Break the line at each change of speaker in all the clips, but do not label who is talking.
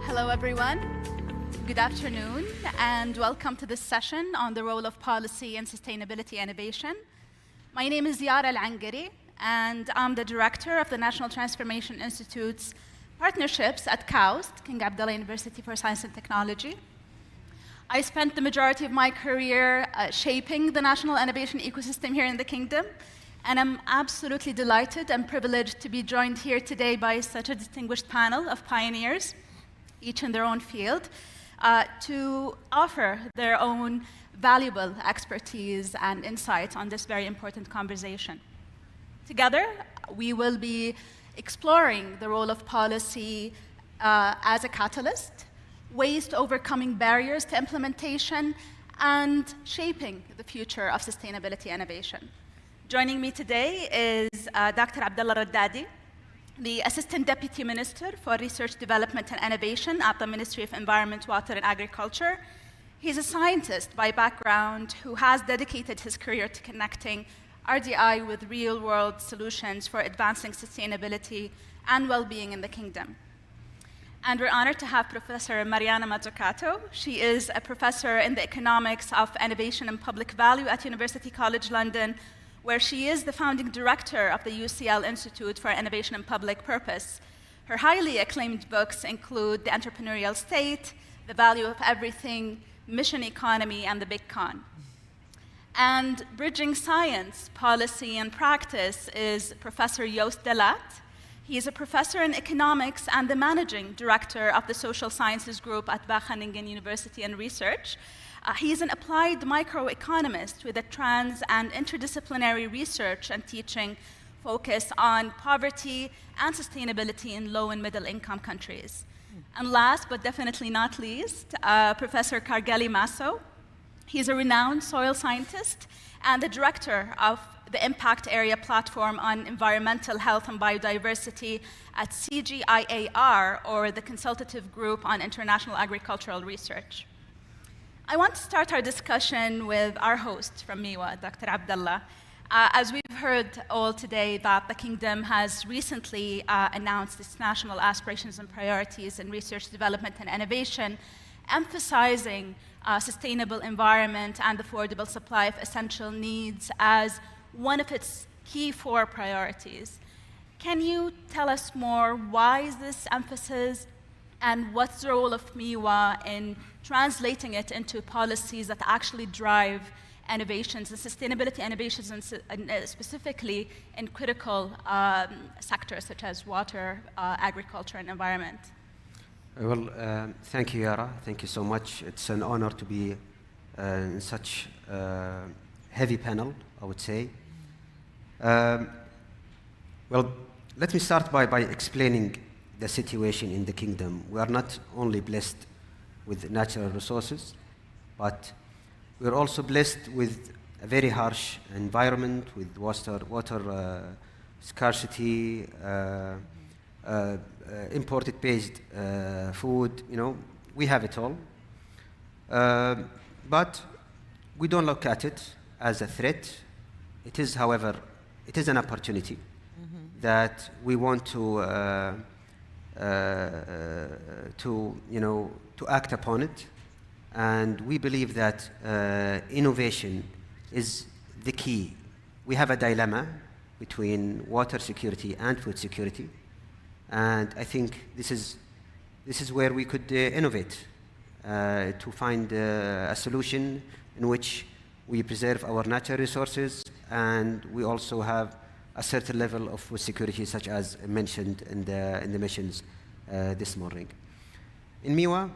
Hello, everyone. Good afternoon, and welcome to this session on the role of policy in sustainability innovation. My name is Yara Al-Angari, and I'm the director of the National Transformation Institute's partnerships at KAUST, King Abdullah University for Science and Technology. I spent the majority of my career shaping the national innovation ecosystem here in the Kingdom, and I'm absolutely delighted and privileged to be joined here today by such a distinguished panel of pioneers, each in their own field, to offer their own valuable expertise and insights on this very important conversation. Together, we will be exploring the role of policy as a catalyst, ways to overcoming barriers to implementation, and shaping the future of sustainability innovation. Joining me today is Dr. Abdullah Raddadi, the Assistant Deputy Minister for Research, Development and Innovation at the Ministry of Environment, Water and Agriculture. He's a scientist by background who has dedicated his career to connecting RDI with real-world solutions for advancing sustainability and well-being in the Kingdom. And we're honored to have Professor Mariana Mazzucato. She is a professor in the economics of innovation and public value at University College London, where she is the founding director of the UCL Institute for Innovation and Public Purpose. Her highly acclaimed books include The Entrepreneurial State, The Value of Everything, Mission Economy, and The Big Con. And bridging science, policy, and practice is Professor Joost de Laat. He is a professor in economics and the managing director of the Social Sciences Group at Wageningen University and Research. He's an applied microeconomist with a trans and interdisciplinary research and teaching focus on poverty and sustainability in low and middle income countries. And last but definitely not least, Professor Kargeli Masso. He's a renowned soil scientist and the director of the Impact Area Platform on Environmental Health and Biodiversity at CGIAR, or the Consultative Group on International Agricultural Research. I want to start our discussion with our host from MIWA, Dr. Abdullah. As we've heard all today that the Kingdom has recently announced its national aspirations and priorities in research, development, and innovation, emphasizing sustainable environment and affordable supply of essential needs as one of its key 4 priorities. Can you tell us more? Why is this emphasis, and what's the role of MIWA in translating it into policies that actually drive innovations and sustainability innovations, and specifically in critical sectors such as water, agriculture, and environment?
Well, thank you, Yara. Thank you so much. It's an honor to be in such a heavy panel, I would say. Well, let me start by explaining the situation in the Kingdom. We are not only blessed with natural resources, but we're also blessed with a very harsh environment, with water scarcity, imported-based food. You know, we have it all. But we don't look at it as a threat. It is, however, it is an opportunity that we want to act upon it. And we believe that innovation is the key. We have a dilemma between water security and food security. And I think this is where we could innovate to find a solution in which we preserve our natural resources, and we also have a certain level of food security, such as mentioned in the missions this morning. In MIWA,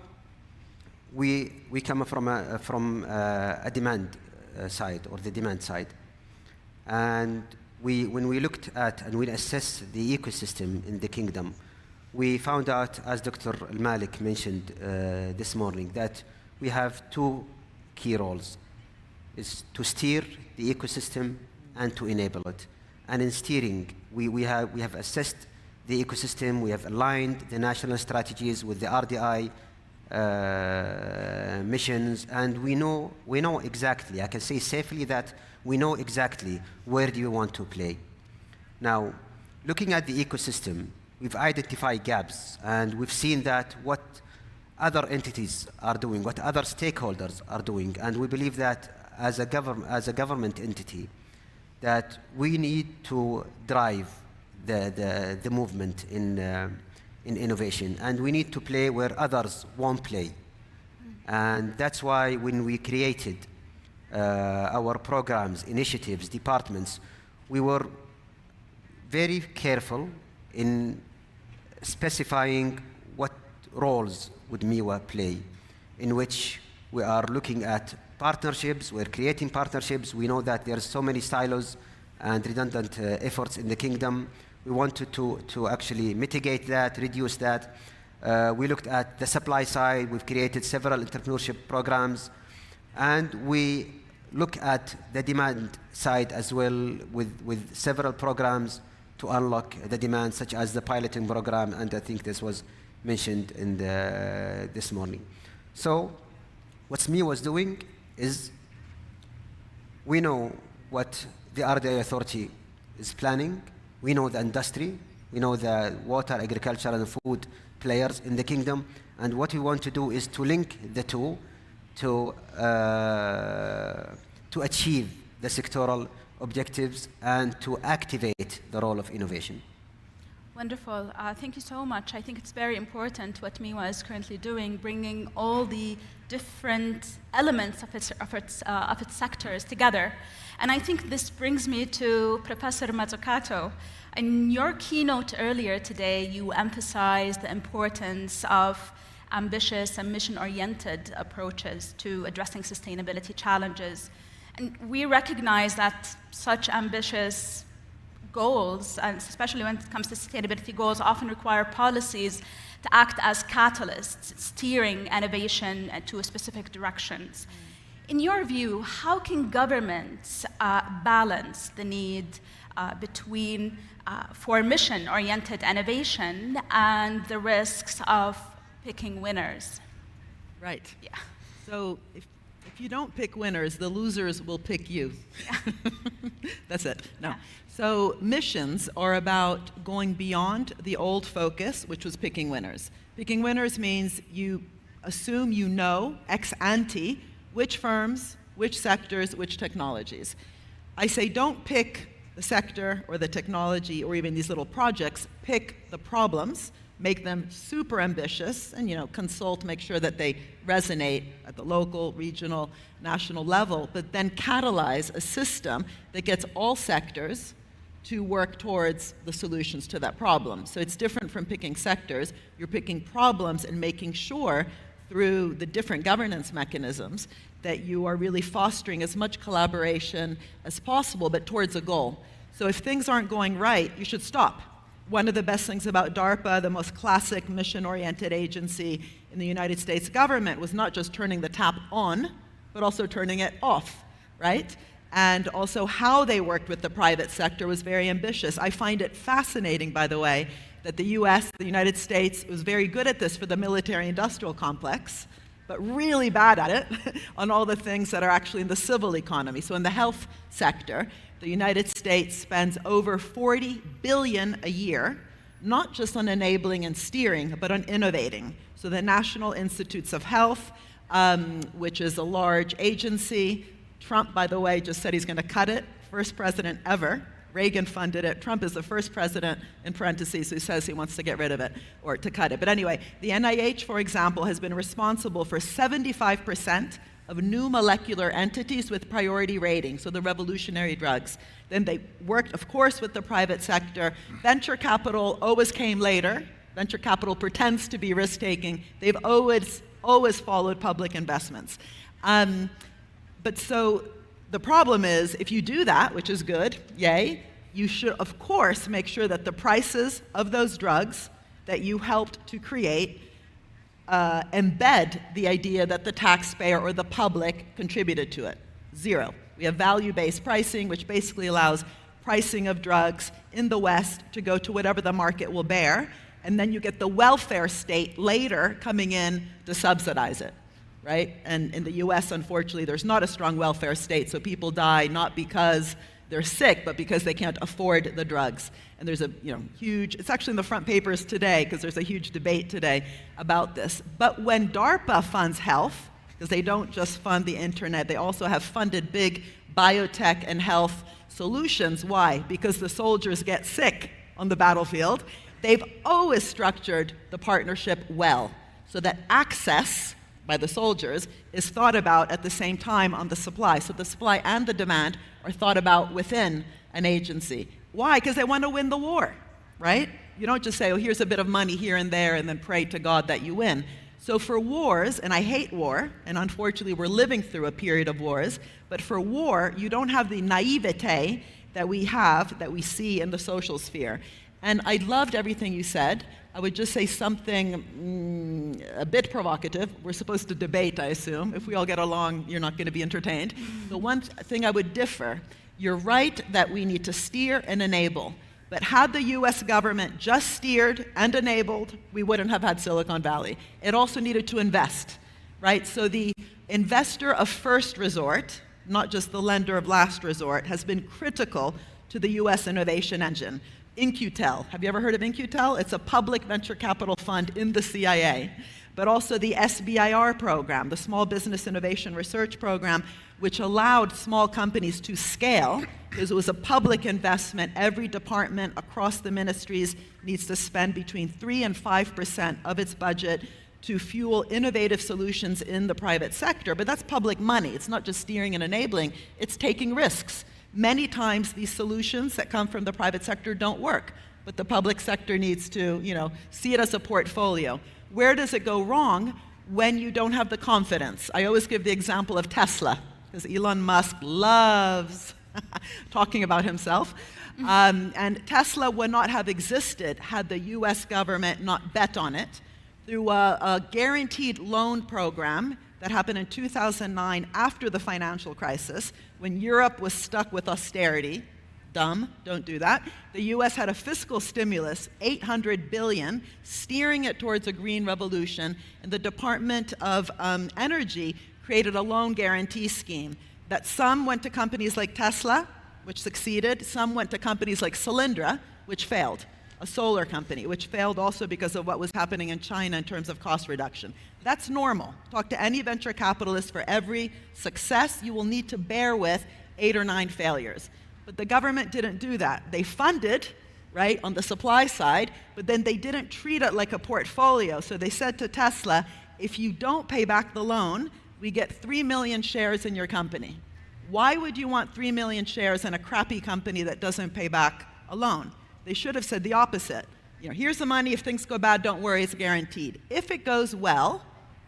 we come from a demand side, or the demand side, and when we looked at and we assessed the ecosystem in the Kingdom, we found out, as Dr. Al-Malik mentioned this morning, that we have 2 key roles: is to steer the ecosystem and to enable it. And in steering, we have assessed the ecosystem. We have aligned the national strategies with the RDI missions, and we know exactly. I can say safely that we know exactly where do you want to play. Now, looking at the ecosystem, we've identified gaps, and we've seen that what other entities are doing, what other stakeholders are doing, and we believe that as a government entity, that we need to drive the movement in innovation, and we need to play where others won't play. And that's why when we created our programs, initiatives, departments, we were very careful in specifying what roles would MIWA play, in which we are looking at partnerships, we're creating partnerships. We know that there are so many silos and redundant efforts in the kingdom. We wanted to actually mitigate that, reduce that. We looked at the supply side. We've created several entrepreneurship programs. And we look at the demand side as well with several programs to unlock the demand, such as the piloting program, and I think this was mentioned in this morning. So what SME was doing is, we know what the RDA authority is planning, we know the industry, we know the water, agriculture, and food players in the kingdom, and what we want to do is to link the two to achieve the sectoral objectives and to activate the role of innovation.
Wonderful. Thank you so much. I think it's very important what MIWA is currently doing, bringing all the different elements of its sectors together. And I think this brings me to Professor Mazzucato. In your keynote earlier today, you emphasized the importance of ambitious and mission-oriented approaches to addressing sustainability challenges. And we recognize that such ambitious goals, and especially when it comes to sustainability goals, often require policies to act as catalysts, steering innovation to specific directions. In your view, how can governments balance the need between for mission-oriented innovation and the risks of picking winners?
Right.
Yeah.
So if you don't pick winners, the losers will pick you.
Yeah.
That's it. No.
Yeah.
So missions are about going beyond the old focus, which was picking winners. Picking winners means you assume you know ex ante which firms, which sectors, which technologies. I say don't pick the sector or the technology or even these little projects. Pick the problems, make them super ambitious, and consult, make sure that they resonate at the local, regional, national level, but then catalyze a system that gets all sectors to work towards the solutions to that problem. So it's different from picking sectors. You're picking problems and making sure through the different governance mechanisms that you are really fostering as much collaboration as possible, but towards a goal. So if things aren't going right, you should stop. One of the best things about DARPA, the most classic mission-oriented agency in the United States government, was not just turning the tap on, but also turning it off, right? And also how they worked with the private sector was very ambitious. I find it fascinating, by the way, that the US, the United States, was very good at this for the military-industrial complex, but really bad at it on all the things that are actually in the civil economy. So in the health sector, the United States spends over $40 billion a year, not just on enabling and steering, but on innovating. So the National Institutes of Health, which is a large agency. Trump, by the way, just said he's going to cut it. First president ever. Reagan funded it. Trump is the first president, in parentheses, who says he wants to get rid of it or to cut it. But anyway, the NIH, for example, has been responsible for 75% of new molecular entities with priority rating, so the revolutionary drugs. Then they worked, of course, with the private sector. Venture capital always came later. Venture capital pretends to be risk-taking. They've always followed public investments. But so the problem is, if you do that, which is good, yay, you should, of course, make sure that the prices of those drugs that you helped to create embed the idea that the taxpayer or the public contributed to it. Zero. We have value-based pricing, which basically allows pricing of drugs in the West to go to whatever the market will bear, and then you get the welfare state later coming in to subsidize it, right? And in the US, unfortunately, there's not a strong welfare state, so people die not because they're sick, but because they can't afford the drugs. And there's a huge, it's actually in the front papers today, because there's a huge debate today about this. But when DARPA funds health, because they don't just fund the internet, they also have funded big biotech and health solutions. Why? Because the soldiers get sick on the battlefield. They've always structured the partnership well, so that access by the soldiers is thought about at the same time on the supply. So the supply and the demand are thought about within an agency. Why? Because they want to win the war, right? You don't just say, oh, here's a bit of money here and there, and then pray to God that you win. So for wars, and I hate war, and unfortunately we're living through a period of wars, but for war, you don't have the naivete that we have, that we see in the social sphere. And I loved everything you said. I would just say something a bit provocative. We're supposed to debate, I assume. If we all get along, you're not going to be entertained. The one thing I would differ, you're right that we need to steer and enable. But had the US government just steered and enabled, we wouldn't have had Silicon Valley. It also needed to invest, right? So the investor of first resort, not just the lender of last resort, has been critical to the US innovation engine. In-Q-Tel, have you ever heard of In-Q-Tel? It's a public venture capital fund in the CIA. But also the SBIR program, the Small Business Innovation Research Program, which allowed small companies to scale, because it was a public investment. Every department across the ministries needs to spend between 3 and 5% of its budget to fuel innovative solutions in the private sector. But that's public money. It's not just steering and enabling, it's taking risks. Many times these solutions that come from the private sector don't work, but the public sector needs to, see it as a portfolio. Where does it go wrong? When you don't have the confidence. I always give the example of Tesla, because Elon Musk loves talking about himself. And Tesla would not have existed had the US government not bet on it through a guaranteed loan program that happened in 2009 after the financial crisis, when Europe was stuck with austerity. Dumb, don't do that. The US had a fiscal stimulus, $800 billion, steering it towards a green revolution, and the Department of Energy created a loan guarantee scheme that some went to companies like Tesla, which succeeded, some went to companies like Solyndra, which failed, a solar company, which failed also because of what was happening in China in terms of cost reduction. That's normal. Talk to any venture capitalist. For every success, you will need to bear with 8 or 9 failures. But the government didn't do that. They funded, right, on the supply side, but then they didn't treat it like a portfolio. So they said to Tesla, if you don't pay back the loan, we get 3 million shares in your company. Why would you want 3 million shares in a crappy company that doesn't pay back a loan? They should have said the opposite. Here's the money. If things go bad, don't worry, it's guaranteed. If it goes well,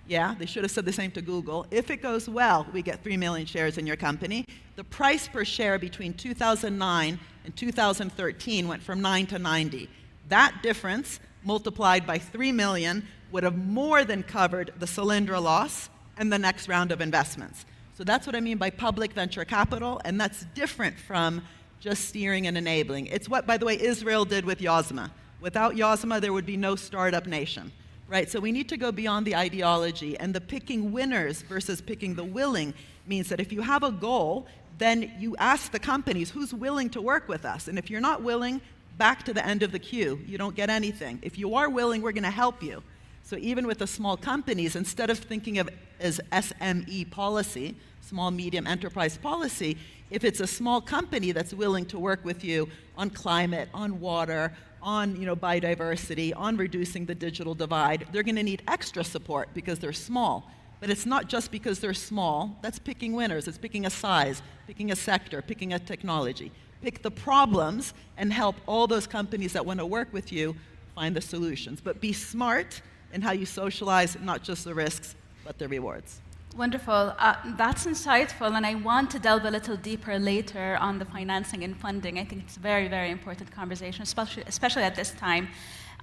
they should have said the same to Google. If it goes well, we get 3 million shares in your company. The price per share between 2009 and 2013 went from 9 to 90. That difference, multiplied by 3 million, would have more than covered the Solyndra loss and the next round of investments. So that's what I mean by public venture capital, and that's different from just steering and enabling. It's what, by the way, Israel did with Yozma. Without Yozma, there would be no startup nation. Right, so we need to go beyond the ideology, and the picking winners versus picking the willing means that if you have a goal, then you ask the companies, who's willing to work with us? And if you're not willing, back to the end of the queue. You don't get anything. If you are willing, we're going to help you. So even with the small companies, instead of thinking of it as SME policy, small, medium enterprise policy, if it's a small company that's willing to work with you on climate, on water, on biodiversity, on reducing the digital divide, they're going to need extra support because they're small. But it's not just because they're small. That's picking winners. It's picking a size, picking a sector, picking a technology. Pick the problems and help all those companies that want to work with you find the solutions. But be smart in how you socialize not just the risks, but the rewards.
Wonderful. That's insightful, and I want to delve a little deeper later on the financing and funding. I think it's a very, very important conversation, especially at this time.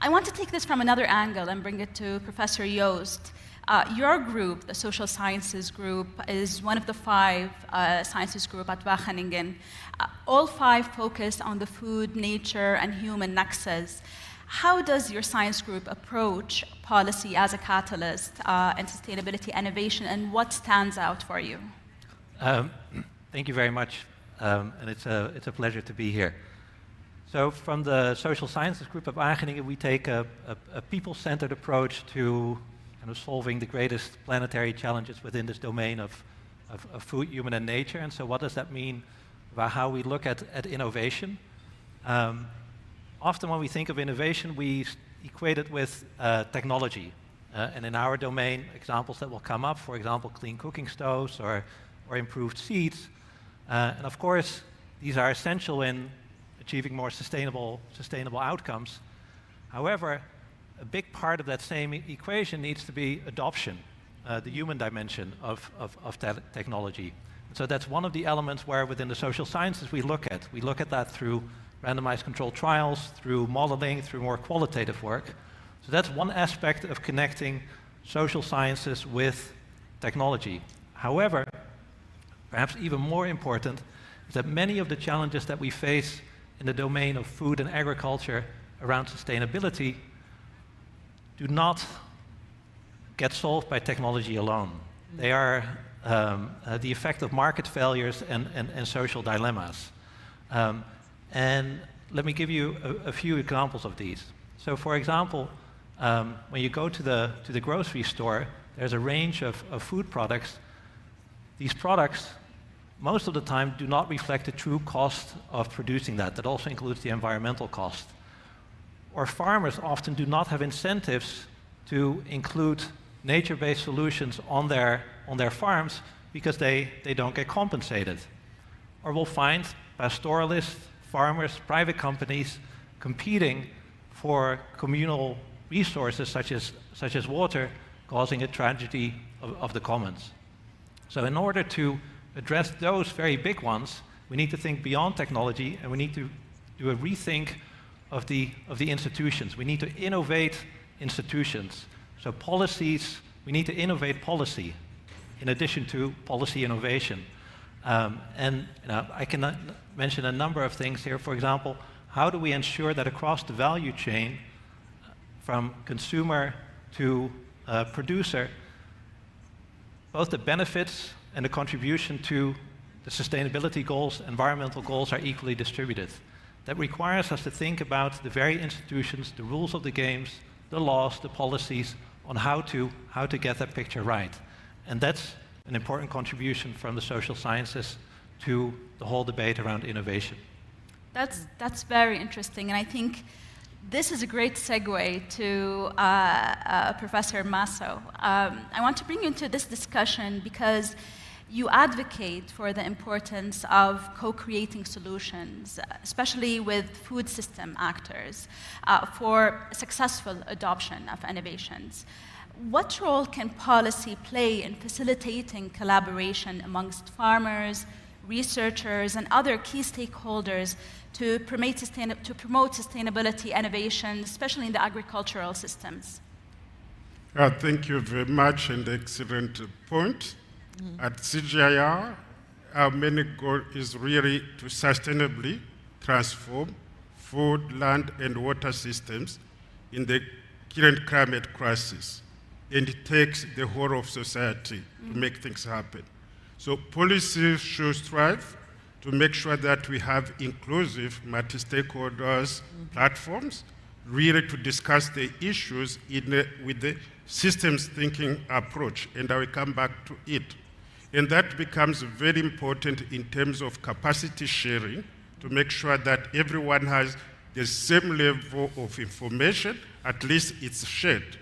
I want to take this from another angle and bring it to Professor Joost. Your group, the Social Sciences Group, is one of the 5 sciences group at Wageningen. All 5 focus on the food, nature, and human nexus. How does your science group approach policy as a catalyst and sustainability innovation, and what stands out for you?
Thank you very much. and it's a pleasure to be here. So from the social sciences group of Wageningen, we take a people-centered approach to kind of solving the greatest planetary challenges within this domain of food, human, and nature. And so what does that mean about how we look at innovation? Often when we think of innovation, we equate it with technology. And in our domain, examples that will come up, for example, clean cooking stoves or improved seeds. And of course, these are essential in achieving more sustainable outcomes. However, a big part of that same equation needs to be adoption, the human dimension of technology. And so that's one of the elements where within the social sciences we look at. We look at that through randomized controlled trials, through modeling, through more qualitative work. So that's one aspect of connecting social sciences with technology. However, perhaps even more important is that many of the challenges that we face in the domain of food and agriculture around sustainability do not get solved by technology alone. They are the effect of market failures and social dilemmas. And let me give you a few examples of these. So for example, when you go to the grocery store, there's a range of food products. These products, most of the time, do not reflect the true cost of producing that. That also includes the environmental cost. Or farmers often do not have incentives to include nature-based solutions on their farms because they don't get compensated. Or we'll find pastoralists, farmers, private companies competing for communal resources such as water, causing a tragedy of the commons. So in order to address those very big ones, we need to think beyond technology, and we need to do a rethink of the institutions. We need to innovate institutions. So policies, we need to innovate policy in addition to policy innovation. And I can mention a number of things here. For example, how do we ensure that across the value chain, from consumer to producer, both the benefits and the contribution to the sustainability goals, environmental goals are equally distributed? That requires us to think about the very institutions, the rules of the games, the laws, the policies, on how to get that picture right. And that's an important contribution from the social sciences to the whole debate around innovation.
That's very interesting, and I think this is a great segue to Professor Masso. I want to bring you into this discussion because you advocate for the importance of co-creating solutions, especially with food system actors, for successful adoption of innovations. What role can policy play in facilitating collaboration amongst farmers, researchers, and other key stakeholders to promote sustainability innovation, especially in the agricultural systems?
Thank you very much, and excellent point. At CGIAR, our main goal is really to sustainably transform food, land, and water systems in the current climate crisis. And it takes the whole of society to make things happen. So policies should strive to make sure that we have inclusive multi-stakeholders platforms, really to discuss the issues with the systems thinking approach, and I will come back to it. And that becomes very important in terms of capacity sharing to make sure that everyone has the same level of information, at least it's shared.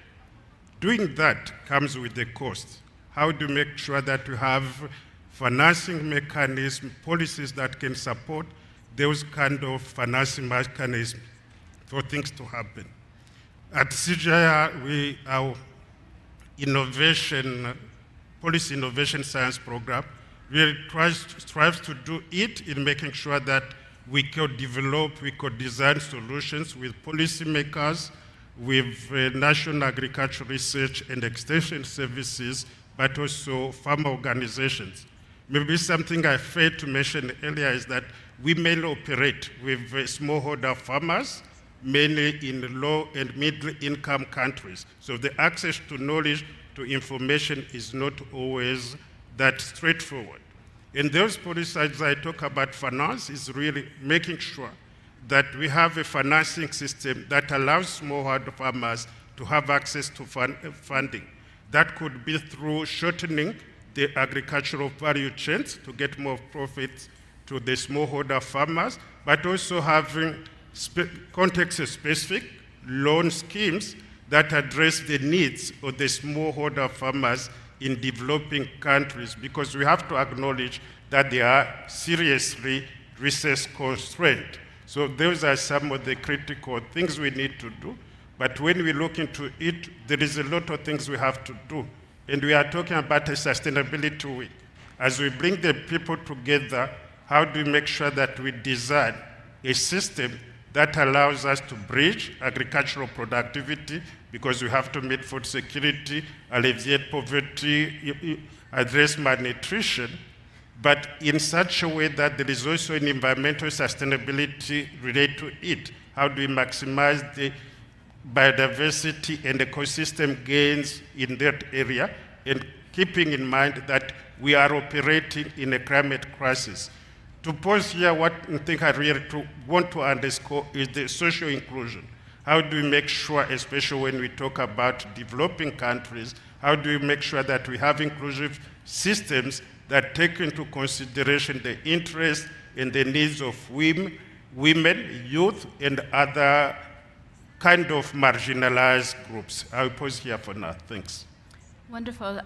Doing that comes with the cost. How do you make sure that you have financing mechanisms, policies that can support those kind of financing mechanisms for things to happen? At CGIAR, our policy innovation science program really strives to do it in making sure that we could develop, we could design solutions with policymakers, with National Agricultural Research and Extension Services, but also farmer organizations. Maybe something I failed to mention earlier is that we mainly operate with smallholder farmers, mainly in low and middle income countries. So the access to knowledge, to information is not always that straightforward. And those policies I talk about finance is really making sure that we have a financing system that allows smallholder farmers to have access to funding. That could be through shortening the agricultural value chains to get more profits to the smallholder farmers, but also having context-specific loan schemes that address the needs of the smallholder farmers in developing countries, because we have to acknowledge that they are seriously resource constrained. So those are some of the critical things we need to do. But when we look into it, there is a lot of things we have to do. And we are talking about a sustainability week. As we bring the people together, how do we make sure that we design a system that allows us to bridge agricultural productivity, because we have to meet food security, alleviate poverty, address malnutrition, but in such a way that there is also an environmental sustainability related to it. How do we maximize the biodiversity and ecosystem gains in that area, and keeping in mind that we are operating in a climate crisis. To pause here, what I think I really want to underscore is the social inclusion. How do we make sure, especially when we talk about developing countries, how do we make sure that we have inclusive systems that take into consideration the interests and the needs of women, youth, and other kind of marginalized groups. I'll pause here for now. Thanks.
Wonderful.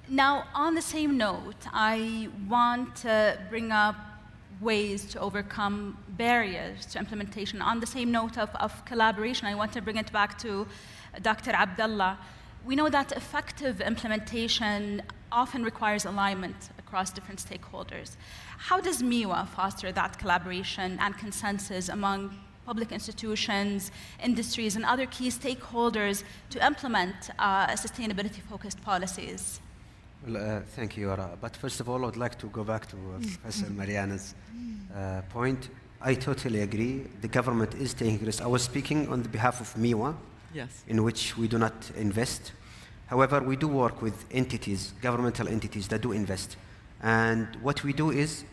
Now, on the same note, I want to bring up ways to overcome barriers to implementation. On the same note of collaboration, I want to bring it back to Dr. Abdallah. We know that effective implementation often requires alignment across different stakeholders. How does MIWA foster that collaboration and consensus among public institutions, industries, and other key stakeholders to implement sustainability-focused policies?
Well, thank you, Yara. But first of all, I'd like to go back to Professor Mariana's point. I totally agree. The government is taking risks. I was speaking on the behalf of MIWA,
Yes.
in which we do not invest. However, we do work with entities, governmental entities that do invest. And what we do is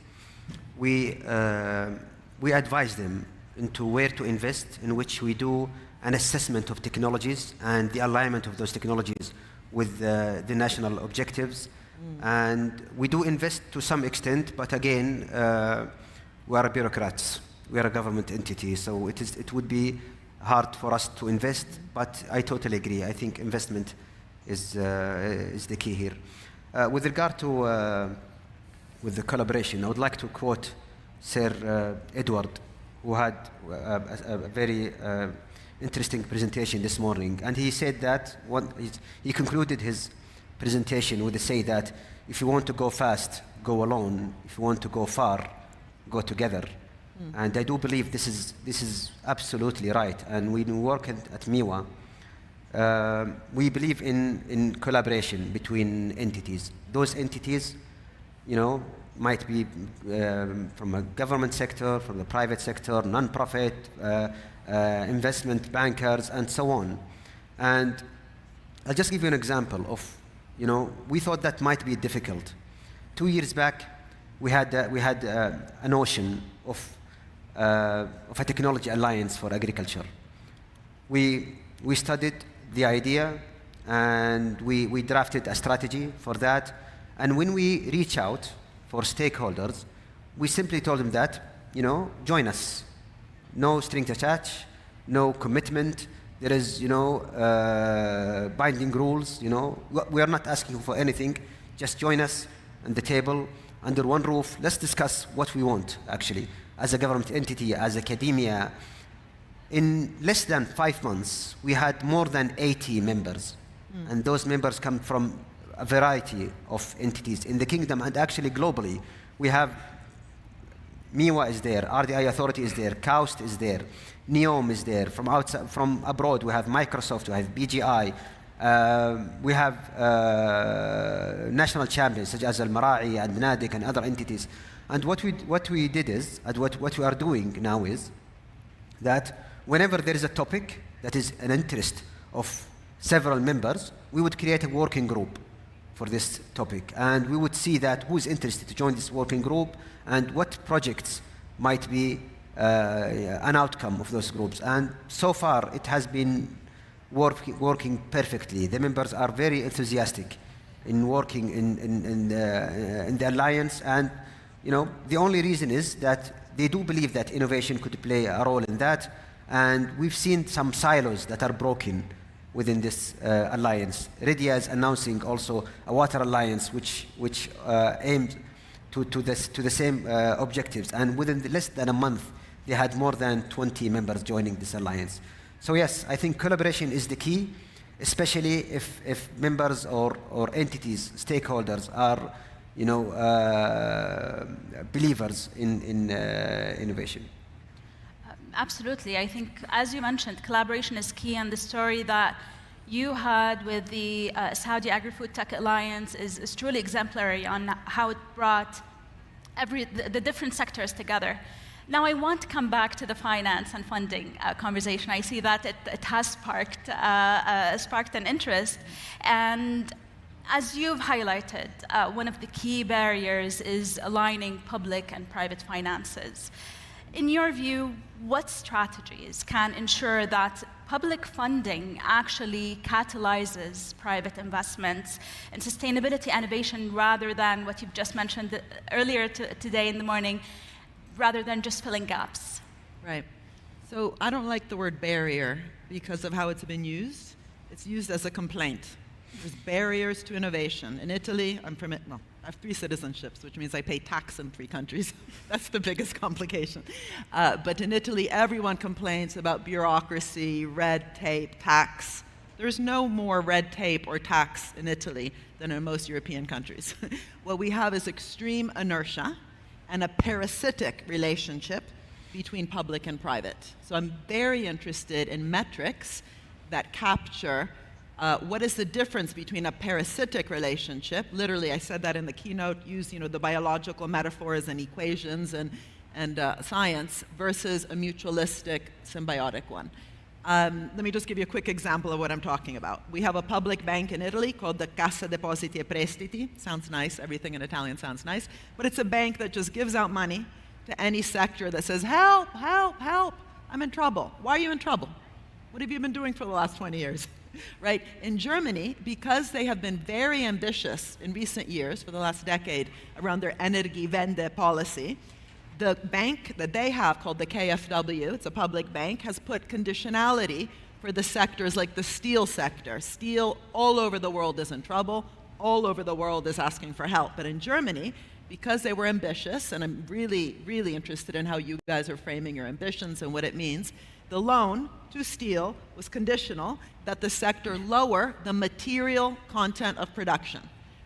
we advise them into where to invest, in which we do an assessment of technologies and the alignment of those technologies with the national objectives. And we do invest to some extent, but again, we are bureaucrats. We are a government entity, so it would be hard for us to invest, but I totally agree. I think investment is the key here. With regard to with the collaboration, I would like to quote Sir Edward, who had a very interesting presentation this morning. And he said that, he concluded his presentation with the say that if you want to go fast, go alone. If you want to go far, go together. And I do believe this is absolutely right. And when we work at MIWA, we believe in collaboration between entities. Those entities, might be from a government sector, from the private sector, non-profit, investment bankers, and so on. And I'll just give you an example of, we thought that might be difficult. 2 years back, we had a notion of a technology alliance for agriculture. We studied the idea, and we drafted a strategy for that. And when we reach out for stakeholders, we simply told them that, join us. No strings attached, no commitment. There is, binding rules, We are not asking for anything. Just join us on the table, under one roof. Let's discuss what we want, actually, as a government entity, as academia. In less than 5 months, we had more than 80 members. And those members come from a variety of entities in the kingdom and actually globally. We have MIWA is there, RDI Authority is there, KAUST is there, NEOM is there. From outside, from abroad, we have Microsoft, we have BGI, we have national champions such as Al-Mara'i and NADIC and other entities. And what we did is, and what we are doing now is that whenever there is a topic that is an interest of several members, we would create a working group for this topic. And we would see that who's interested to join this working group and what projects might be an outcome of those groups. And so far, it has been working perfectly. The members are very enthusiastic in working in the alliance, and the only reason is that they do believe that innovation could play a role in that, and we've seen some silos that are broken within this alliance. Redia is announcing also a water alliance which aims to the same objectives, and within less than a month they had more than 20 members joining this alliance. So yes, I think collaboration is the key, especially if members or entities, stakeholders are believers in innovation.
Absolutely. I think, as you mentioned, collaboration is key, and the story that you had with the Saudi Agri-Food Tech Alliance is truly exemplary on how it brought the different sectors together. Now, I want to come back to the finance and funding conversation. I see that it has sparked an interest, and as you've highlighted, one of the key barriers is aligning public and private finances. In your view, what strategies can ensure that public funding actually catalyzes private investments in sustainability innovation, rather than what you've just mentioned earlier today in the morning, rather than just filling gaps?
Right. So I don't like the word barrier because of how it's been used. It's used as a complaint. There's barriers to innovation. In Italy, I have 3 citizenships, which means I pay tax in 3 countries. That's the biggest complication. But in Italy, everyone complains about bureaucracy, red tape, tax. There's no more red tape or tax in Italy than in most European countries. What we have is extreme inertia and a parasitic relationship between public and private. So I'm very interested in metrics that capture what is the difference between a parasitic relationship, literally I said that in the keynote, use the biological metaphors and equations and science, versus a mutualistic symbiotic one. Let me just give you a quick example of what I'm talking about. We have a public bank in Italy called the Cassa Depositi e Prestiti. Sounds nice, everything in Italian sounds nice, but it's a bank that just gives out money to any sector that says, help, help, help, I'm in trouble. Why are you in trouble? What have you been doing for the last 20 years? Right? In Germany, because they have been very ambitious in recent years, for the last decade, around their Energiewende policy, the bank that they have, called the KfW, it's a public bank, has put conditionality for the sectors like the steel sector. Steel all over the world is in trouble, all over the world is asking for help. But in Germany, because they were ambitious, and I'm really, really interested in how you guys are framing your ambitions and what it means, the loan to steel was conditional that the sector lower the material content of production.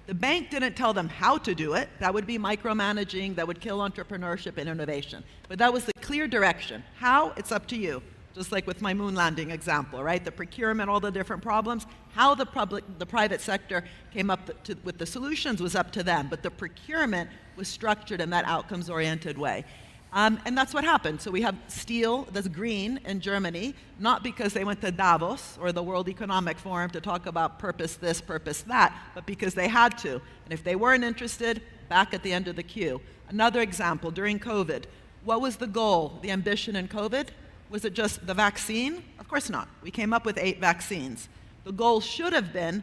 The bank didn't tell them how to do it. That would be micromanaging, that would kill entrepreneurship and innovation. But that was the clear direction. How? It's up to you. Just like with my moon landing example, right? The procurement, all the different problems. How the private sector came up with the solutions was up to them, but the procurement was structured in that outcomes-oriented way. And that's what happened. So we have steel that's green in Germany, not because they went to Davos or the World Economic Forum to talk about purpose this, purpose that, but because they had to. And if they weren't interested, back at the end of the queue. Another example, during COVID, what was the goal, the ambition in COVID? Was it just the vaccine? Of course not. We came up with 8 vaccines. The goal should have been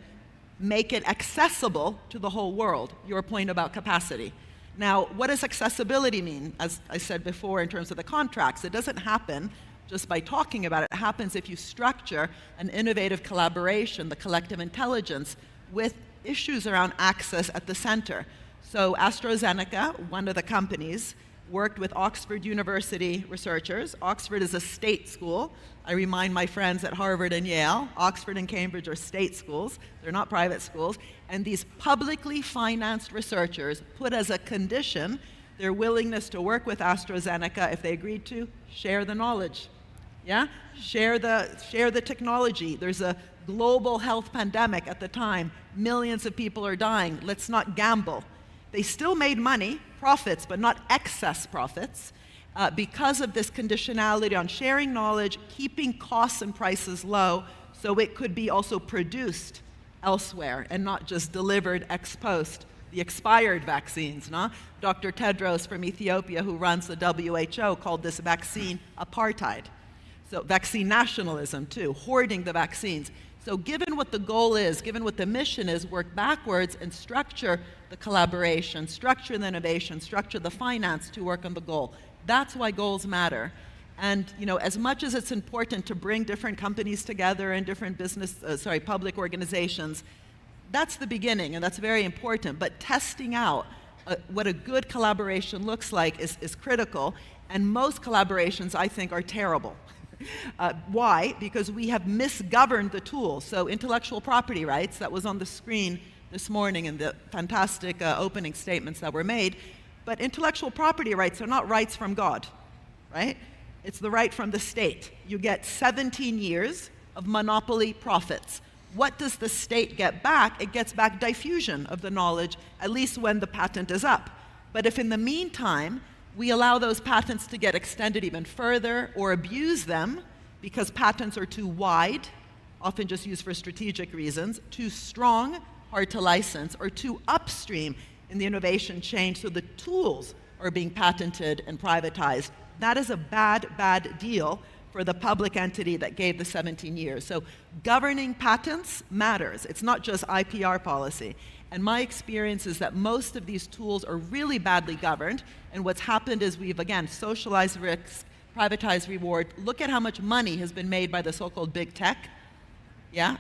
make it accessible to the whole world, your point about capacity. Now, what does accessibility mean? As I said before, in terms of the contracts, it doesn't happen just by talking about it. It happens if you structure an innovative collaboration, the collective intelligence, with issues around access at the center. So AstraZeneca, one of the companies, worked with Oxford University researchers. Oxford is a state school. I remind my friends at Harvard and Yale, Oxford and Cambridge are state schools. They're not private schools. And these publicly financed researchers put as a condition their willingness to work with AstraZeneca, if they agreed to, share the knowledge. Yeah? Share the technology. There's a global health pandemic at the time. Millions of people are dying. Let's not gamble. They still made money, profits, but not excess profits, because of this conditionality on sharing knowledge, keeping costs and prices low, so it could be also produced elsewhere and not just delivered ex post, the expired vaccines. No? Dr. Tedros from Ethiopia, who runs the WHO, called this vaccine apartheid. So vaccine nationalism too, hoarding the vaccines. So given what the goal is, given what the mission is, work backwards and structure the collaboration, structure the innovation, structure the finance to work on the goal. That's why goals matter. And as much as it's important to bring different companies together and different public organizations, that's the beginning, and that's very important. But testing out what a good collaboration looks like is critical, and most collaborations, I think, are terrible. Why? Because we have misgoverned the tool. So intellectual property rights, that was on the screen this morning in the fantastic opening statements that were made, but intellectual property rights are not rights from God, right? It's the right from the state. You get 17 years of monopoly profits. What does the state get back? It gets back diffusion of the knowledge, at least when the patent is up. But if in the meantime, we allow those patents to get extended even further or abuse them because patents are too wide, often just used for strategic reasons, too strong, hard to license, or too upstream in the innovation chain so the tools are being patented and privatized, that is a bad, bad deal for the public entity that gave the 17 years. So governing patents matters. It's not just IPR policy. And my experience is that most of these tools are really badly governed. And what's happened is we've, again, socialized risk, privatized reward. Look at how much money has been made by the so-called big tech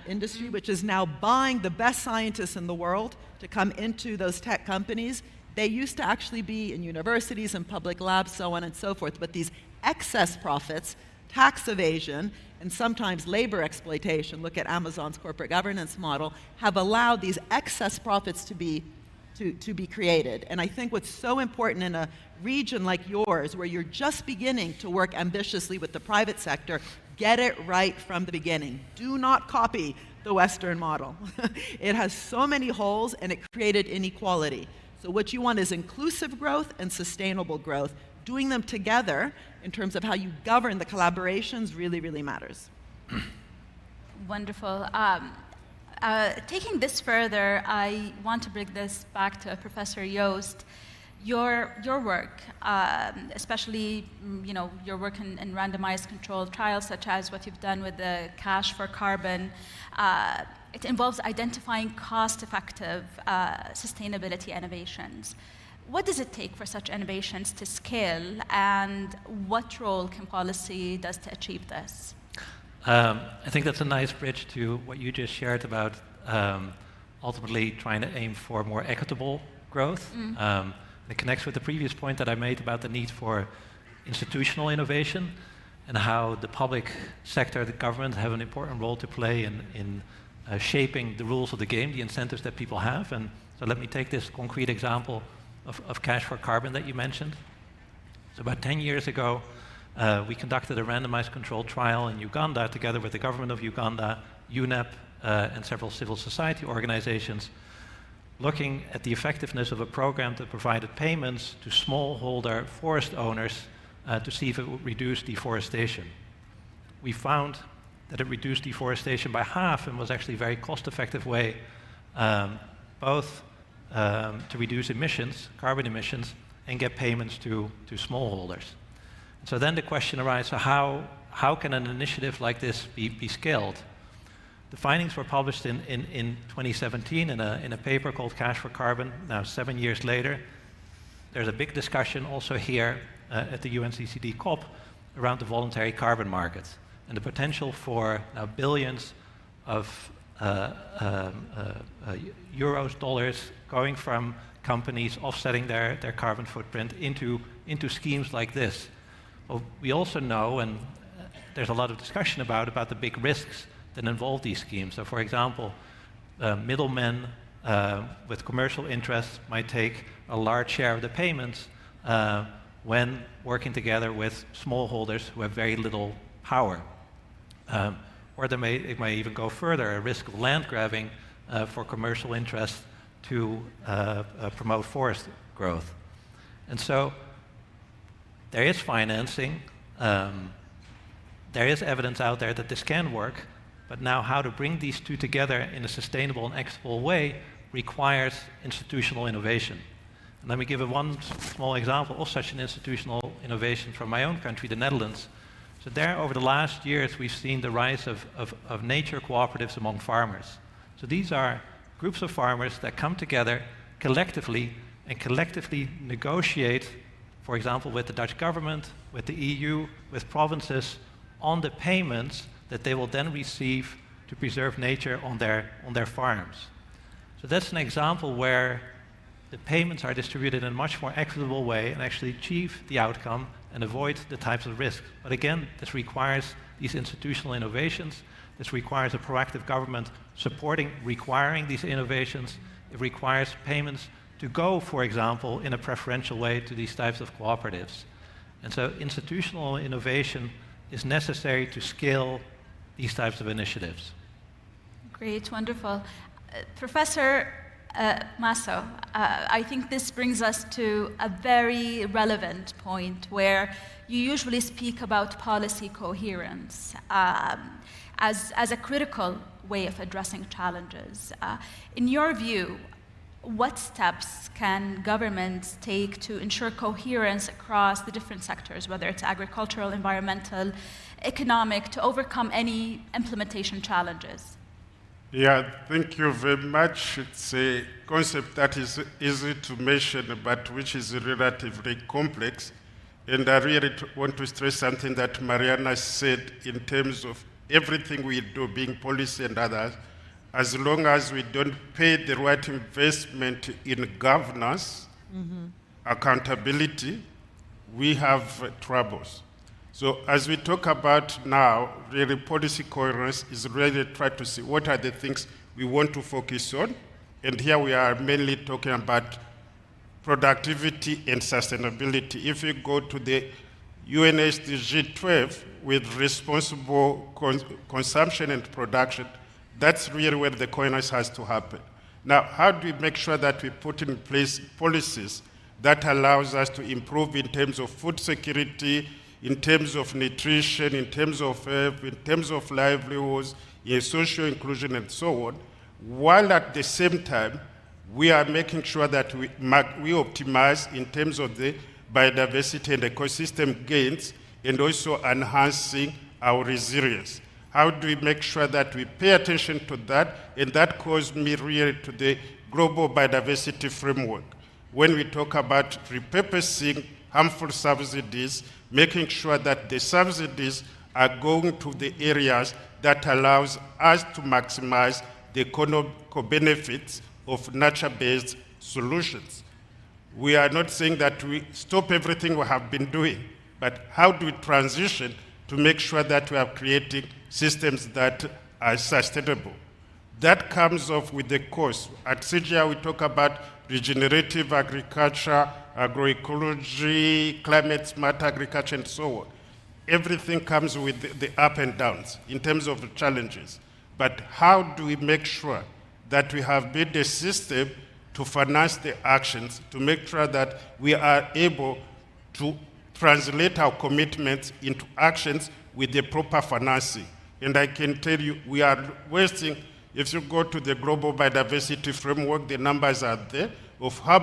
industry, which is now buying the best scientists in the world to come into those tech companies. They used to actually be in universities and public labs, so on and so forth. But these excess profits, tax evasion, and sometimes labor exploitation, look at Amazon's corporate governance model, have allowed these excess profits to be created. And I think what's so important in a region like yours, where you're just beginning to work ambitiously with the private sector, get it right from the beginning. Do not copy the Western model. It has so many holes, and it created inequality. So what you want is inclusive growth and sustainable growth. Doing them together in terms of how you govern the collaborations really, really matters.
Wonderful. Taking this further, I want to bring this back to Professor Joost. Your work, especially your work in randomized controlled trials, such as what you've done with the Cash for Carbon, it involves identifying cost-effective sustainability innovations. What does it take for such innovations to scale, and what role can policy does to achieve this?
I think that's a nice bridge to what you just shared about ultimately trying to aim for more equitable growth. It connects with the previous point that I made about the need for institutional innovation and how the public sector, the government, have an important role to play in shaping the rules of the game, the incentives that people have. And so let me take this concrete example of Cash for Carbon that you mentioned. So about 10 years ago, we conducted a randomized controlled trial in Uganda together with the government of Uganda, UNEP, and several civil society organizations, looking at the effectiveness of a program that provided payments to smallholder forest owners to see if it would reduce deforestation. We found that it reduced deforestation by half and was actually a very cost-effective way both to reduce emissions, carbon emissions, and get payments to smallholders. And so then the question arises, so how can an initiative like this be scaled? The findings were published in 2017 in a paper called Cash for Carbon. Now, 7 years later, there's a big discussion also here at the UNCCD COP around the voluntary carbon market and the potential for now billions of euros, dollars going from companies offsetting their carbon footprint into schemes like this. Well, we also know, and there's a lot of discussion about the big risks that involve these schemes. So, for example, middlemen with commercial interests might take a large share of the payments when working together with smallholders who have very little power. Or it may even go further, a risk of land grabbing for commercial interests to promote forest growth. And so there is financing, there is evidence out there that this can work, But now how to bring these two together in a sustainable and equitable way requires institutional innovation. And let me give one small example of such an institutional innovation from my own country, the Netherlands. So there, over the last years, we've seen the rise of nature cooperatives among farmers. So these are groups of farmers that come together collectively and collectively negotiate, for example, with the Dutch government, with the EU, with provinces, on the payments that they will then receive to preserve nature on their farms. So that's an example where the payments are distributed in a much more equitable way and actually achieve the outcome and avoid the types of risks. But again, this requires these institutional innovations. This requires a proactive government requiring these innovations. It requires payments to go, for example, in a preferential way to these types of cooperatives. And so institutional innovation is necessary to scale these types of initiatives.
Great, wonderful. Professor Masso, I think this brings us to a very relevant point where you usually speak about policy coherence as a critical way of addressing challenges. In your view, what steps can governments take to ensure coherence across the different sectors, whether it's agricultural, environmental, economic, to overcome any implementation challenges?
Yeah, thank you very much. It's a concept that is easy to mention, but which is relatively complex. And I really want to stress something that Mariana said in terms of everything we do, being policy and others, as long as we don't pay the right investment in governance, accountability, we have troubles. So as we talk about now, really policy coherence is really try to see what are the things we want to focus on. And here we are mainly talking about productivity and sustainability. If you go to the UNSDG 12 with responsible consumption and production, that's really where the coherence has to happen. Now, how do we make sure that we put in place policies that allows us to improve in terms of food security, in terms of nutrition, in terms of health, in terms of livelihoods, in social inclusion and so on, while at the same time, we are making sure that we optimize in terms of the biodiversity and ecosystem gains and also enhancing our resilience. How do we make sure that we pay attention to that? And that calls me really to the global biodiversity framework. When we talk about repurposing harmful subsidies, making sure that the subsidies are going to the areas that allows us to maximize the economic benefits of nature-based solutions. We are not saying that we stop everything we have been doing, but how do we transition to make sure that we are creating systems that are sustainable? That comes off with the course. At CGI, we talk about regenerative agriculture, agroecology, climate smart agriculture, and so on. Everything comes with the up and downs in terms of the challenges. But how do we make sure that we have built a system to finance the actions, to make sure that we are able to translate our commitments into actions with the proper financing? And I can tell you, we are wasting, if you go to the Global Biodiversity Framework, the numbers are there of how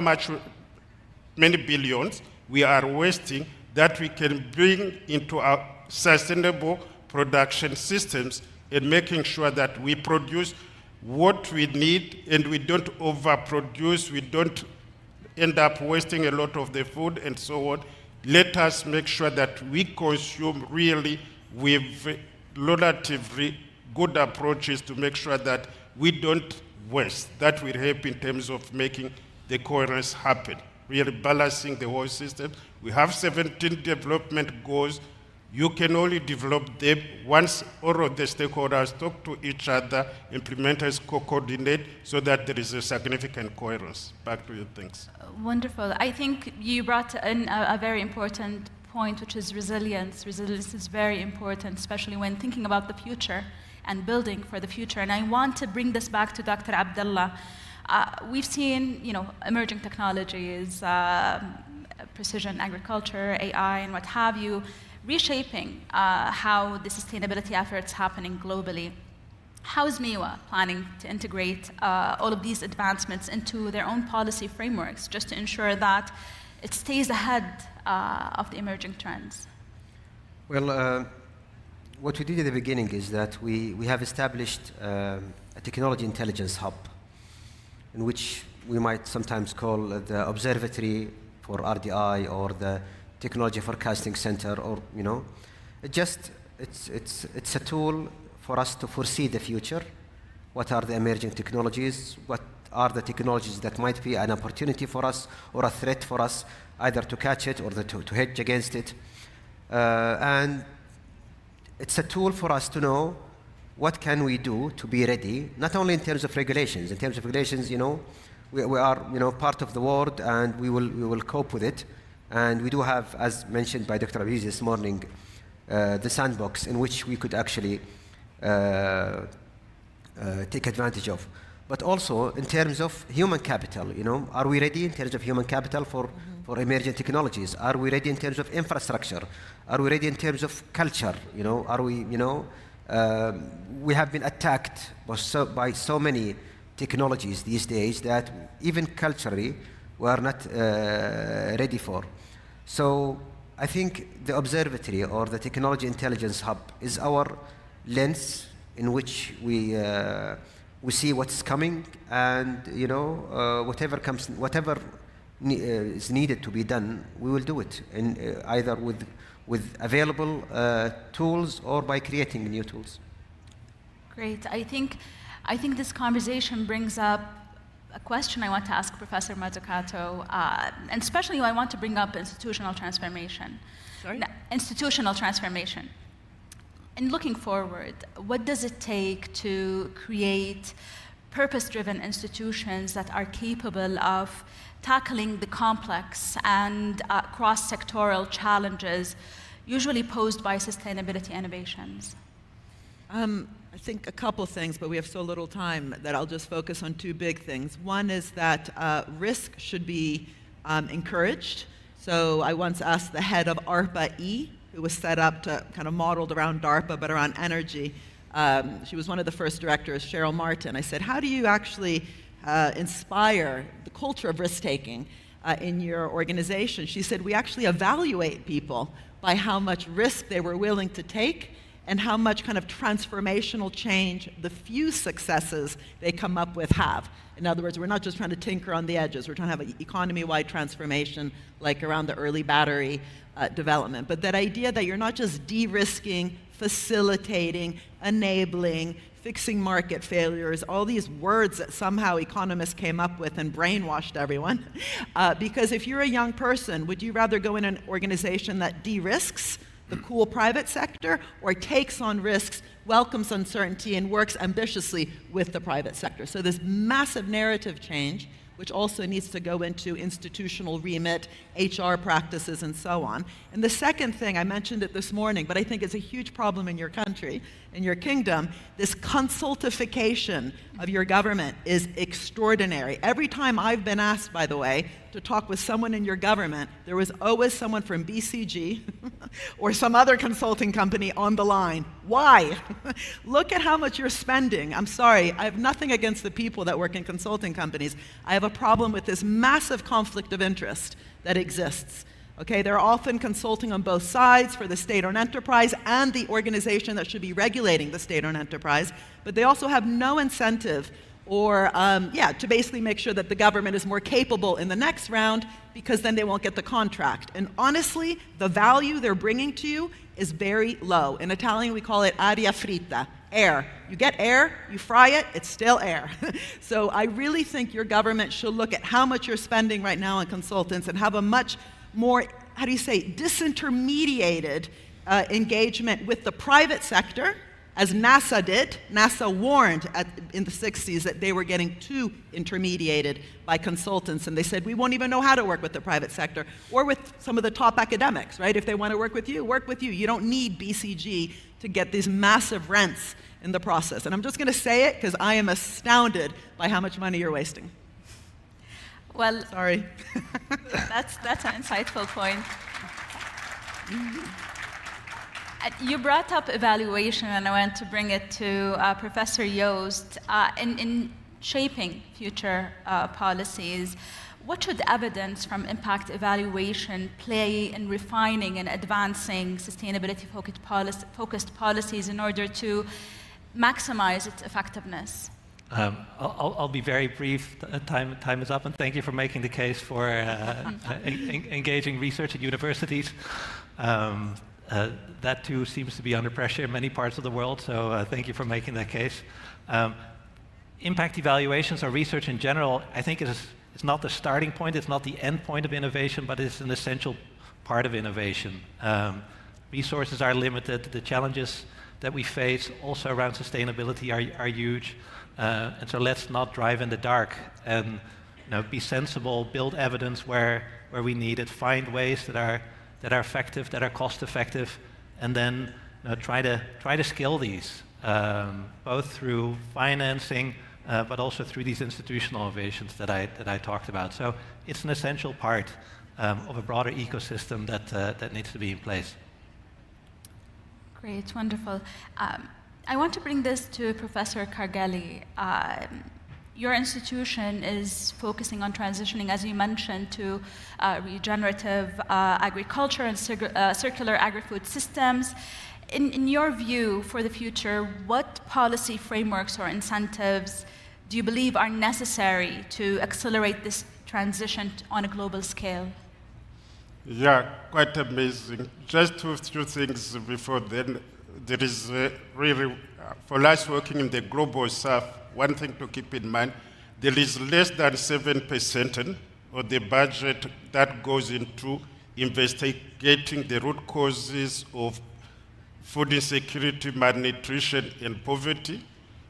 many billions we are wasting that we can bring into our sustainable production systems and making sure that we produce what we need and we don't overproduce, we don't end up wasting a lot of the food and so on. Let us make sure that we consume really with relatively good approaches to make sure that we don't waste. That will help in terms of making the coherence happen, really balancing the whole system. We have 17 development goals. You can only develop them once all of the stakeholders talk to each other, implementers co-coordinate so that there is a significant coherence. Back to you, thanks.
Wonderful. I think you brought in a very important point, which is resilience. Resilience is very important, especially when thinking about the future and building for the future. And I want to bring this back to Dr. Abdullah. We've seen, emerging technologies, precision agriculture, AI, and what have you, reshaping how the sustainability efforts happening globally. How is MIWA planning to integrate all of these advancements into their own policy frameworks just to ensure that it stays ahead of the emerging trends?
Well, what we did at the beginning is that we have established a technology intelligence hub, in which we might sometimes call the Observatory for RDI or the Technology Forecasting Center, or it's a tool for us to foresee the future. What are the emerging technologies? What are the technologies that might be an opportunity for us or a threat for us, either to catch it or to hedge against it? And it's a tool for us to know what can we do to be ready, not only in terms of regulations. In terms of regulations, we are part of the world, and we will cope with it. And we do have, as mentioned by Dr. Abiz this morning, the sandbox in which we could actually take advantage of. But also in terms of human capital, are we ready in terms of human capital for emerging technologies? Are we ready in terms of infrastructure? Are we ready in terms of culture? Are we, we have been attacked by so many technologies these days that even culturally we are not ready for. So I think the observatory or the technology intelligence hub is our lens in which we see what's coming, and whatever is needed to be done, we will do it, either with available tools or by creating new tools.
Great. I think this conversation brings up a question I want to ask Professor Mazzucato, and especially I want to bring up institutional transformation.
Sorry?
Institutional transformation. And looking forward, what does it take to create purpose-driven institutions that are capable of tackling the complex and cross-sectoral challenges usually posed by sustainability innovations?
I think a couple things, but we have so little time that I'll just focus on two big things. One is that risk should be encouraged. So I once asked the head of ARPA-E, who was set up to kind of modeled around DARPA, but around energy. She was one of the first directors, Cheryl Martin. I said, how do you actually inspire the culture of risk-taking in your organization? She said, we actually evaluate people by how much risk they were willing to take and how much kind of transformational change the few successes they come up with have. In other words, we're not just trying to tinker on the edges. We're trying to have an economy-wide transformation, like around the early battery development. But that idea that you're not just de-risking, facilitating, enabling, fixing market failures, all these words that somehow economists came up with and brainwashed everyone. Because if you're a young person, would you rather go in an organization that de-risks the cool private sector, or takes on risks, welcomes uncertainty, and works ambitiously with the private sector? So this massive narrative change, which also needs to go into institutional remit, HR practices, and so on. And the second thing, I mentioned it this morning, but I think it's a huge problem in your country, in your kingdom, this consultification of your government is extraordinary. Every time I've been asked, by the way, to talk with someone in your government, there was always someone from BCG or some other consulting company on the line. Why? Look at how much you're spending. I'm sorry, I have nothing against the people that work in consulting companies. I have a problem with this massive conflict of interest that exists. Okay, they're often consulting on both sides for the state-owned enterprise and the organization that should be regulating the state-owned enterprise, but they also have no incentive or, to basically make sure that the government is more capable in the next round, because then they won't get the contract. And honestly, the value they're bringing to you is very low. In Italian, we call it aria fritta, air. You get air, you fry it, it's still air. So I really think your government should look at how much you're spending right now on consultants and have a much more, disintermediated engagement with the private sector, as NASA did. NASA warned in the 60s that they were getting too intermediated by consultants, and they said, we won't even know how to work with the private sector, or with some of the top academics, right? If they want to work with you, work with you. You don't need BCG to get these massive rents in the process. And I'm just going to say it because I am astounded by how much money you're wasting.
Well,
sorry.
that's an insightful point. You brought up evaluation, and I want to bring it to Professor Joost. In shaping future policies, what should evidence from impact play in refining and advancing sustainability-focused policies in order to maximize its effectiveness?
I'll be very brief. Time is up, and thank you for making the case for engaging research at universities. That too seems to be under pressure in many parts of the world, so thank you for making that case. Impact evaluations or research in general, I think it's not the starting point, it's not the end point of innovation, but it's an essential part of innovation. Resources are limited, the challenges that we face also around sustainability are huge, and so let's not drive in the dark and be sensible, build evidence where we need it, find ways that are effective, that are cost effective, and then try to scale these, both through financing, but also through these institutional innovations that I talked about. So it's an essential part of a broader ecosystem that needs to be in place.
Great, wonderful. I want to bring this to Professor Kargeli. Your institution is focusing on transitioning, as you mentioned, to regenerative agriculture and circular agri-food systems. In your view, for the future, what policy frameworks or incentives do you believe are necessary to accelerate this transition on a global scale?
Yeah, quite amazing. Just two things before then. There is really, for us working in the global south, one thing to keep in mind, there is less than 7% of the budget that goes into investigating the root causes of food insecurity, malnutrition, and poverty.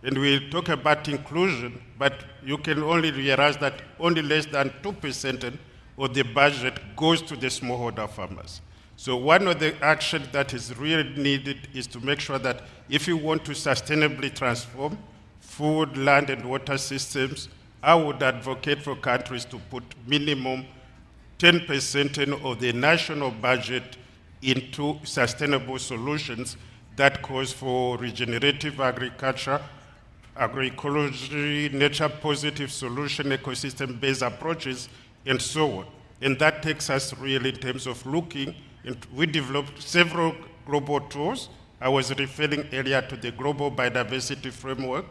And we talk about inclusion, but you can only realize that only less than 2% of the budget goes to the smallholder farmers. So one of the actions that is really needed is to make sure that if you want to sustainably transform food, land, and water systems, I would advocate for countries to put minimum 10% of the national budget into sustainable solutions that calls for regenerative agriculture, agroecology, nature-positive solution, ecosystem-based approaches, and so on. And that takes us really in terms of looking, and we developed several global tools. I was referring earlier to the Global Biodiversity Framework.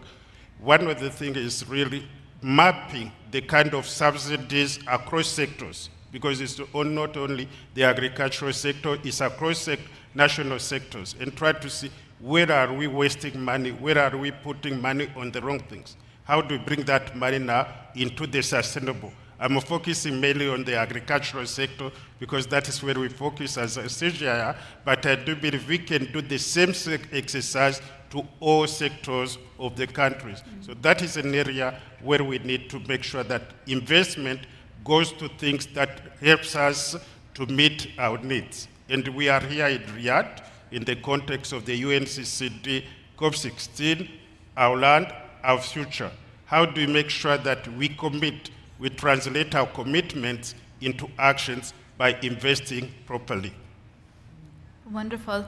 One of the things is really mapping the kind of subsidies across sectors, because it's not only the agricultural sector, it's across national sectors, and try to see where are we wasting money, where are we putting money on the wrong things. How do we bring that money now into the sustainable? I'm focusing mainly on the agricultural sector because that is where we focus as a CGIAR, but I do believe we can do the same exercise to all sectors of the countries. So that is an area where we need to make sure that investment goes to things that helps us to meet our needs. And we are here in Riyadh in the context of the UNCCD COP16, our land, our future. How do we make sure that we translate our commitments into actions by investing properly?
Wonderful.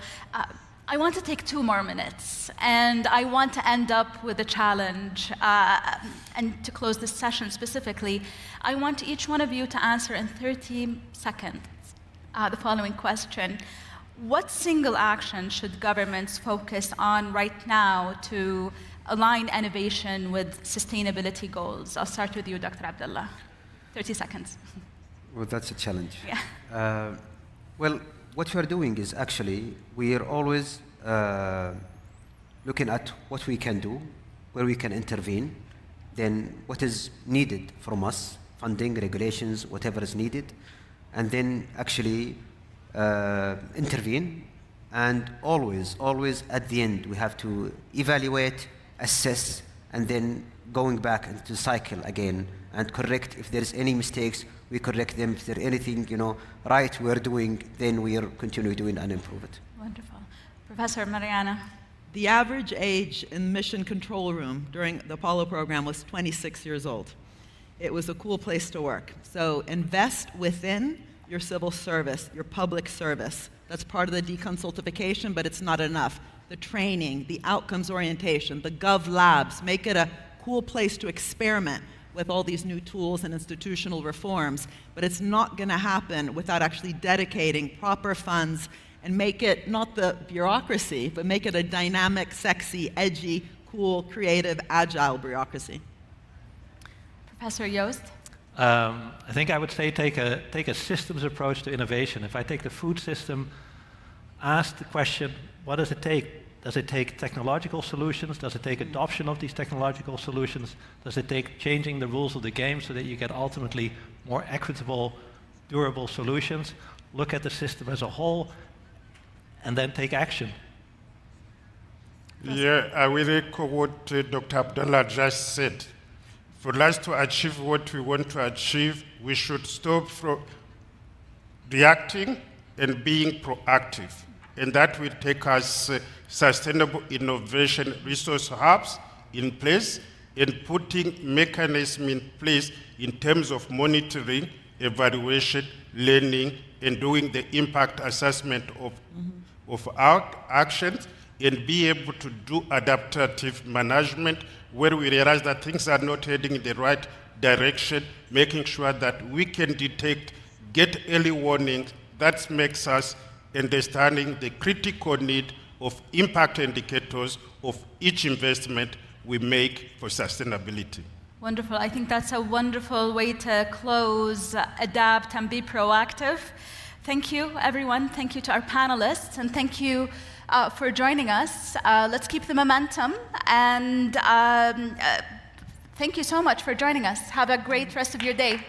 I want to take 2 more minutes, and I want to end up with a challenge. And to close this session specifically, I want each one of you to answer in 30 seconds the following question. What single action should governments focus on right now to align innovation with sustainability goals? I'll start with you, Dr. Abdullah. 30 seconds.
Well, that's a challenge.
Yeah.
Well, what we are doing is actually, we are always looking at what we can do, where we can intervene, then what is needed from us, funding, regulations, whatever is needed, and then actually intervene. And always at the end, we have to evaluate, assess, and then going back into cycle again and correct. If there's any mistakes, we correct them. If there's anything, right we're doing, then we are continue doing and improve it.
Wonderful. Professor Mariana.
The average age in the mission control room during the Apollo program was 26 years old. It was a cool place to work. So invest within your civil service, your public service. That's part of the deconsultification, but it's not enough. The training, the outcomes orientation, the Gov Labs, make it a cool place to experiment with all these new tools and institutional reforms, but it's not going to happen without actually dedicating proper funds and make it not the bureaucracy, but make it a dynamic, sexy, edgy, cool, creative, agile bureaucracy.
Professor Joost?
I think I would say take a systems approach to innovation. If I take the food system, ask the question, what does it take? Does it take technological solutions? Does it take adoption of these technological solutions? Does it take changing the rules of the game so that you get ultimately more equitable, durable solutions? Look at the system as a whole and then take action.
Yeah, I will echo what Dr. Abdallah just said. For us to achieve what we want to achieve, we should stop from reacting and being proactive. And that will take us sustainable innovation resource hubs in place and putting mechanisms in place in terms of monitoring, evaluation, learning, and doing the impact assessment of our actions, and be able to do adaptive management where we realize that things are not heading in the right direction, making sure that we can detect, get early warnings. That makes us understanding the critical need of impact indicators of each investment we make for sustainability.
Wonderful. I think that's a wonderful way to close, adapt, and be proactive. Thank you, everyone. Thank you to our panelists, and thank you for joining us. Let's keep the momentum, and thank you so much for joining us. Have a great rest of your day.